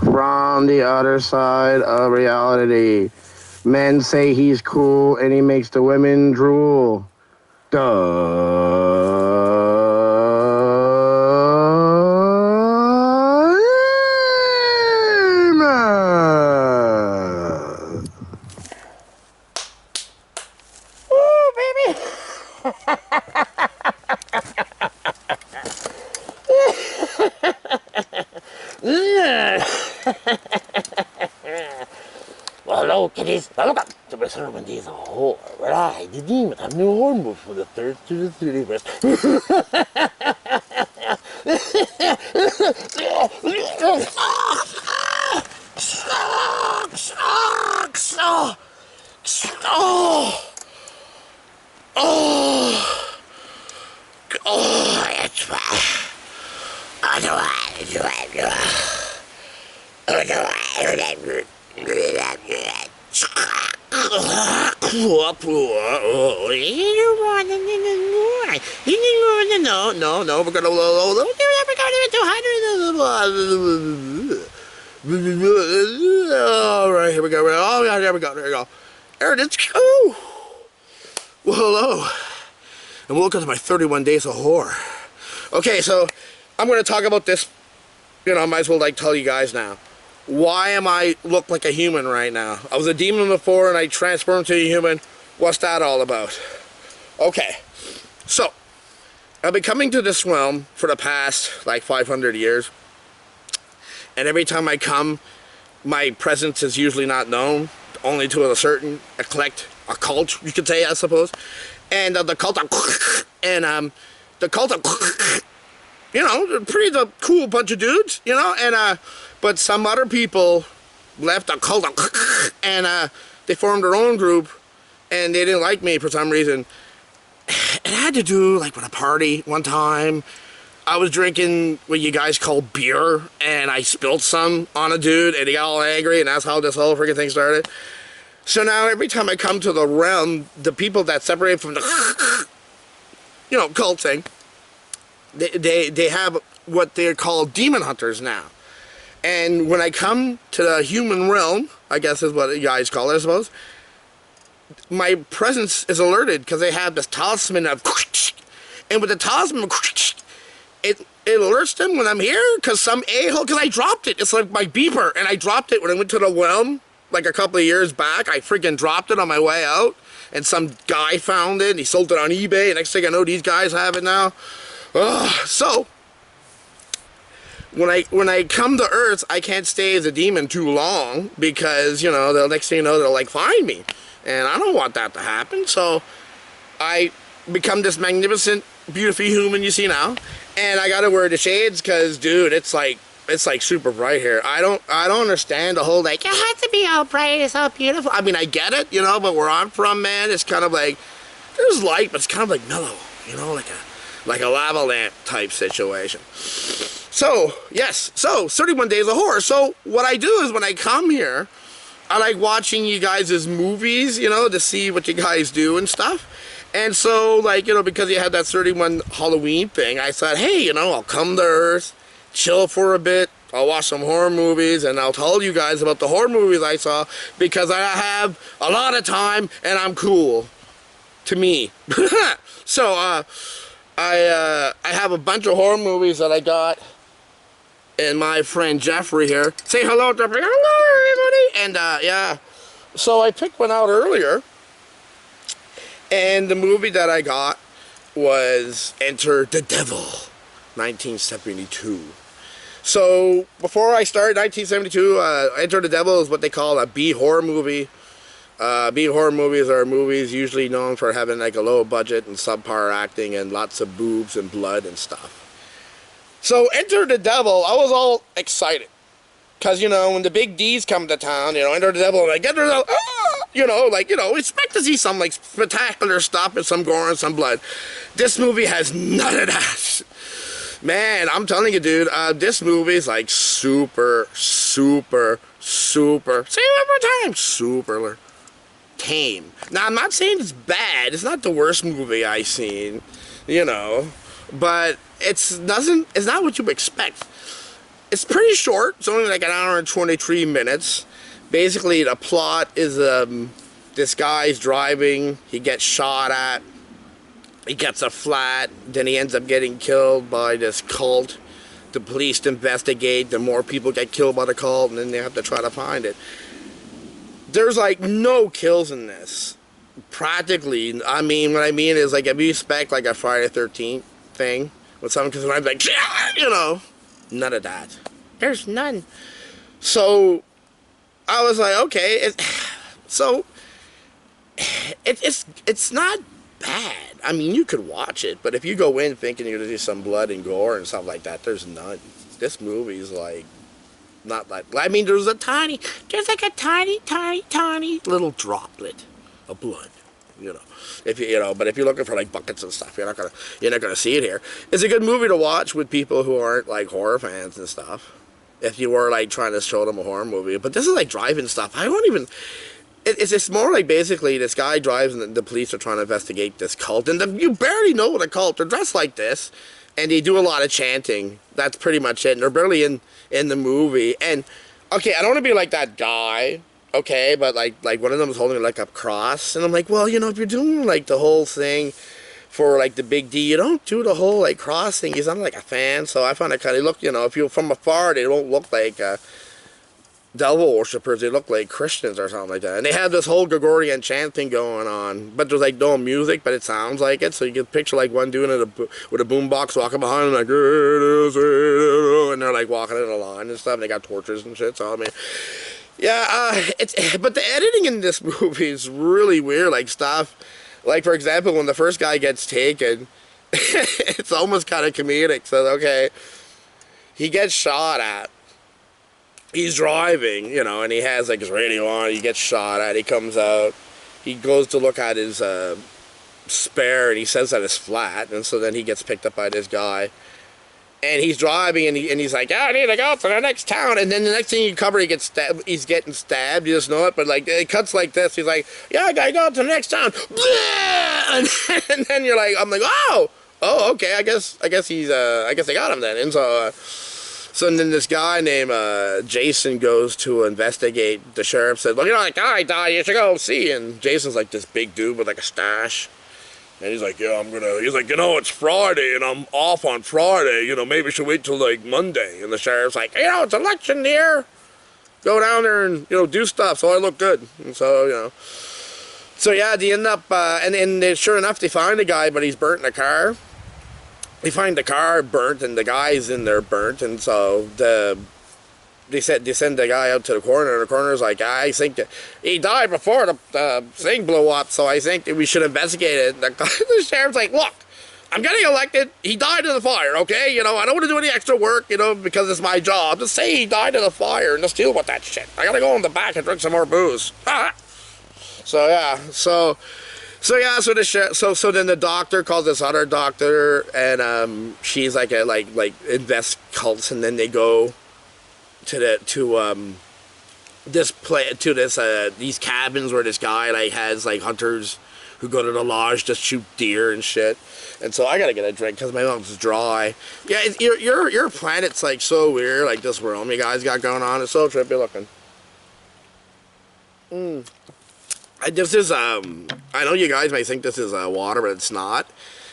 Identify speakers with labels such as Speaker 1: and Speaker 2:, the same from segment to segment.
Speaker 1: From the other side of reality. Men say he's cool and he makes the women drool.
Speaker 2: Ooh, baby. Well, hello, kiddies. Welcome to my sermon days of horror, where I, the demon, have new horror movies for the third to the 31st. It's fine. No, we're gonna all right, here we go. Oh, yeah, there we go. There it is. Oh, well, hello, and welcome to my 31 days of horror. Okay, so I'm going to talk about this. You know, I might as well like tell you guys now. Why am I look like a human right now? I was a demon before and I transformed to a human. What's that all about? Okay, so I've been coming to this realm for the past like 500 years. And every time I come, my presence is usually not known, only to a certain a cult, you could say, I suppose. And the cult, the cult, you know, they're pretty cool bunch of dudes, you know, and but some other people left the cult, and they formed their own group, and they didn't like me for some reason. It had to do like with a party one time. I was drinking what you guys call beer, and I spilled some on a dude, and he got all angry, and that's how this whole freaking thing started. So now every time I come to the realm, the people that separate from the, you know, cult thing, they have what they're called demon hunters now. And when I come to the human realm, I guess is what you guys call it, I suppose, my presence is alerted because they have this talisman of, and with the talisman, it alerts them when I'm here because some a-hole, because I dropped it. It's like my beeper, and I dropped it when I went to the realm like a couple of years back. I freaking dropped it on my way out, and some guy found it, and he sold it on eBay, and next thing I know, these guys have it now. So when I come to Earth, I can't stay as a demon too long because, you know, the next thing you know, they'll like find me, and I don't want that to happen. So I become this magnificent, beautiful human you see now, and I gotta wear the shades because, dude, it's like super bright here. I don't understand the whole like, it has to be all bright, it's all beautiful. I mean, I get it, you know, but where I'm from, man, it's kind of like there's light, but it's kind of like mellow, you know, like a lava lamp type situation. So, yes, so 31 days of horror. So what I do is when I come here, I like watching you guys' movies, you know, to see what you guys do and stuff. And so, like, you know, because you had that 31 Halloween thing, I thought, hey, you know, I'll come to Earth, chill for a bit, I'll watch some horror movies, and I'll tell you guys about the horror movies I saw because I have a lot of time and I'm cool. To me. So, I have a bunch of horror movies that I got, and my friend Jeffrey here. Say hello, Jeffrey. Hello, everybody. And yeah, so I picked one out earlier, and the movie that I got was Enter the Devil, 1972. So before I started 1972, Enter the Devil is what they call a B horror movie. B horror movies are movies usually known for having like a low budget and subpar acting and lots of boobs and blood and stuff. So Enter the Devil, I was all excited. Because, you know, when the big D's come to town, you know, Enter the Devil, and like, Enter the Devil, you know, like, you know, expect to see some like spectacular stuff and some gore and some blood. This movie has none of that. Man, I'm telling you, dude, this movie is like super, say it one more time, super tame. Now, I'm not saying it's bad. It's not the worst movie I've seen, you know, but it's not what you expect. it's pretty short. It's only like an hour and 23 minutes. Basically, the plot is this guy's driving. He gets shot at. He gets a flat. Then he ends up getting killed by this cult. The police investigate. The more people get killed by the cult, and then they have to try to find it. There's like no kills in this. Practically. I mean, what I mean is like if you expect like a Friday the 13th thing with someone, because I'm like, you know, none of that. There's none. So I was like, okay. It's not bad. I mean, you could watch it, but if you go in thinking you're gonna do some blood and gore and stuff like that, there's none. This movie's like not like. I mean, there's like a tiny little droplet of blood. You know, but if you're looking for like buckets and stuff, you're not gonna see it here. It's a good movie to watch with people who aren't like horror fans and stuff. If you were like trying to show them a horror movie, but this is like driving stuff. I don't even. It's more like basically this guy drives and the police are trying to investigate this cult, and you barely know the cult. They're dressed like this, and they do a lot of chanting. That's pretty much it. And they're barely in the movie. And okay, I don't want to be like that guy. Okay, but like one of them was holding like a cross, and I'm like, well, you know, if you're doing like the whole thing for like the big D, you don't do the whole like cross thing. Because I'm like a fan, so I find it kind of look, you know, if you're from afar, they don't look like devil worshippers. They look like Christians or something like that. And they have this whole Gregorian chant thing going on, but there's like no music, but it sounds like it. So you can picture like one doing it with a boombox walking behind them, like, and they're like walking in a line and stuff. And they got torches and shit. So I mean. Yeah, but the editing in this movie is really weird. Like stuff, like for example, when the first guy gets taken, it's almost kind of comedic. So okay, he gets shot at. He's driving, you know, and he has like his radio on. He gets shot at. He comes out. He goes to look at his spare, and he says that it's flat. And so then he gets picked up by this guy. And he's driving, and he's like, yeah, I need to go to the next town. And then the next thing you cover, he gets stabbed. He's getting stabbed. You just know it. But like, it cuts like this. He's like, yeah, I gotta go to the next town. And then you're like, I'm like, oh, okay. I guess they got him then. And so then this guy named Jason goes to investigate. The sheriff said, well, you know, that guy died. You should go see. And Jason's like this big dude with like a stash. And he's like, yeah, he's like, you know, it's Friday and I'm off on Friday. You know, maybe we should wait till like Monday. And the sheriff's like, you know, it's election year. Go down there and, you know, do stuff so I look good. And so, you know. So yeah, they end up, and sure enough, they find the guy, but he's burnt in the car. They find the car burnt and the guy's in there burnt. And so they send the guy out to the coroner, and the coroner's like, I think he died before the thing blew up, so I think we should investigate it. The sheriff's like, look, I'm getting elected. He died in the fire, okay? You know, I don't want to do any extra work, you know, because it's my job. Just say he died in the fire and just deal with that shit. I gotta go in the back and drink some more booze. So yeah, so then the doctor calls this other doctor, and she's like invest cults, and then they go these cabins where this guy like has like hunters who go to the lodge to shoot deer and shit. And so I gotta get a drink because my mouth's dry. Yeah, your planet's like so weird, like this world you guys got going on. It's so trippy looking. This is I know you guys might think this is water, but it's not.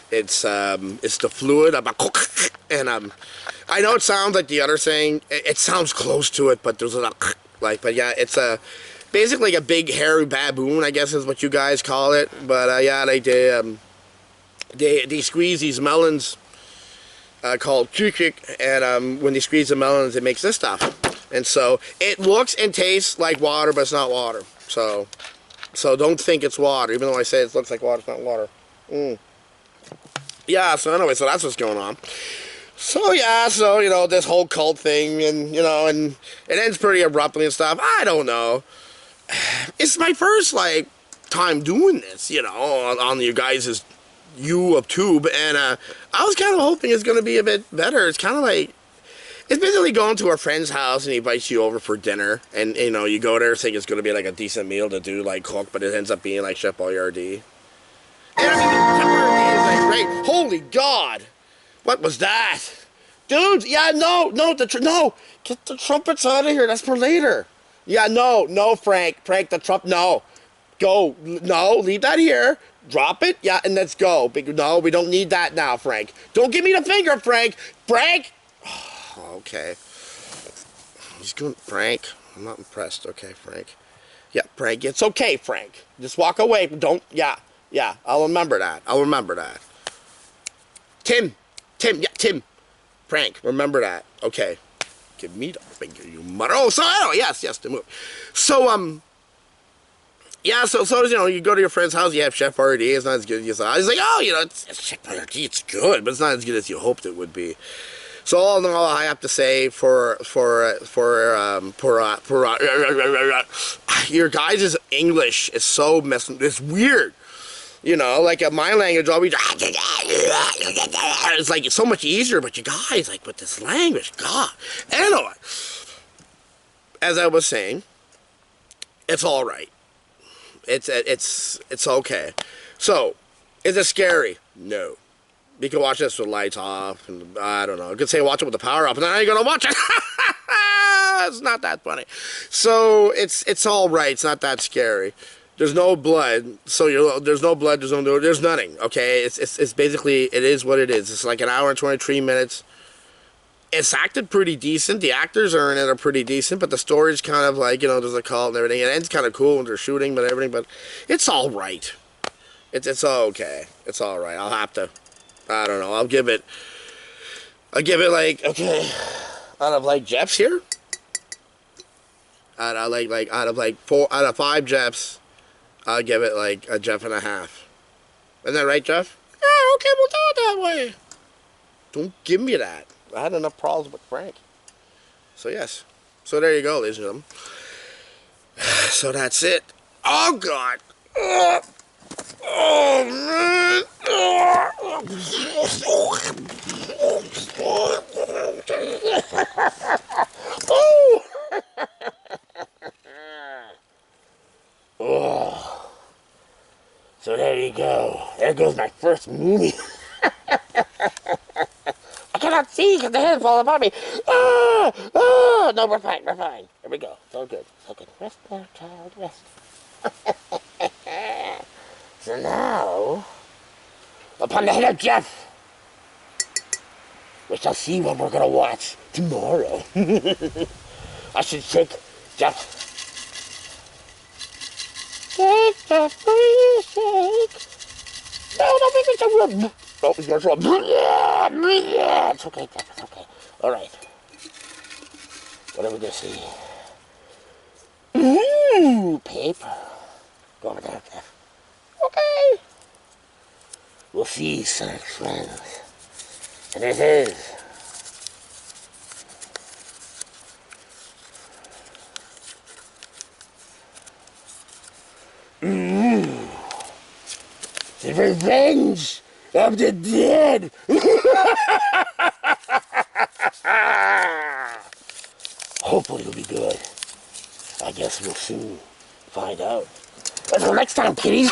Speaker 2: It's the fluid. And I know it sounds like the other thing. It sounds close to it, but there's a but yeah, it's basically a big hairy baboon, I guess is what you guys call it. But yeah, they squeeze these melons called kukik, and when they squeeze the melons, it makes this stuff. And so it looks and tastes like water, but it's not water. So don't think it's water, even though I say it looks like water, it's not water. Yeah, so anyway, so that's what's going on. So yeah, so, you know, this whole cult thing, and, you know, and it ends pretty abruptly and stuff. I don't know. It's my first, like, time doing this, you know, on you guys' YouTube, and I was kind of hoping it's going to be a bit better. It's kind of like, it's basically going to a friend's house, and he invites you over for dinner, and, you know, you go there thinking it's going to be, like, a decent meal to do, like, cook, but it ends up being, like, Chef Boyardee. And I mean, the pepperoni is like great. Holy God! What was that? Dude, yeah, no, no, get the trumpets out of here. That's for later. Yeah, no, Frank, the no, go, no, leave that here. Drop it, yeah, and let's go. No, we don't need that now, Frank. Don't give me the finger, Frank. Okay, he's going, Frank. I'm not impressed. Okay, Frank. Yeah, Frank. It's okay, Frank. Just walk away. Don't. Yeah. I'll remember that. Tim. Yeah, Tim. Frank, remember that. Okay. Give me the finger, you mother. Oh, so anyway, yes, to move. So, yeah, so you go to your friend's house, you have Chef Boyardee, it's not as good as you thought. He's like, oh, it's Chef Boyardee, it's good, but it's not as good as you hoped it would be. So all in all, I have to say for your guys' English is so it's weird. Like my language always, it's like, it's so much easier, but you guys, like, with this language, God. Anyway, as I was saying, it's all right. It's okay. So, is it scary? No. You can watch this with lights off, and I don't know. You could say watch it with the power off, and then how are you gonna watch it? It's not that funny. So it's all right. It's not that scary. There's no blood, so there's no blood. There's nothing. Okay, it's basically, it is what it is. It's like an hour and 23 minutes. It's acted pretty decent. The actors are in it are pretty decent, but the story's kind of like, there's a cult and everything. It ends kind of cool when they're shooting, but everything. But it's all right. It's okay. It's all right. I'll have to. I don't know. I'll give it like, okay, out of like Jeffs here. Out of like 4 out of 5 Jeffs. I'll give it like a Jeff and a half. Isn't that right, Jeff? Yeah, okay, we'll do it that way. Don't give me that. I had enough problems with Frank. So, yes. So, there you go, ladies and gentlemen. So, that's it. Oh, God. Oh, man. Oh. So there you go. There goes my first movie. I cannot see because the head fall upon me. No, we're fine. Here we go. It's all good. Rest there, child. Rest. So now, upon the head of Jeff, we shall see what we're gonna watch tomorrow. I should shake Jeff. Shake, Jeff, please shake. No, don't make me so rub. Oh, he's gonna rub. It's okay, Jeff. It's okay. All right. What are we gonna see? Ooh, paper. Go over there, Jeff. Okay. We'll see, Sonic friends. And this is the Revenge of the Dead. Hopefully it'll be good. I guess we'll soon find out. Until next time, kiddies.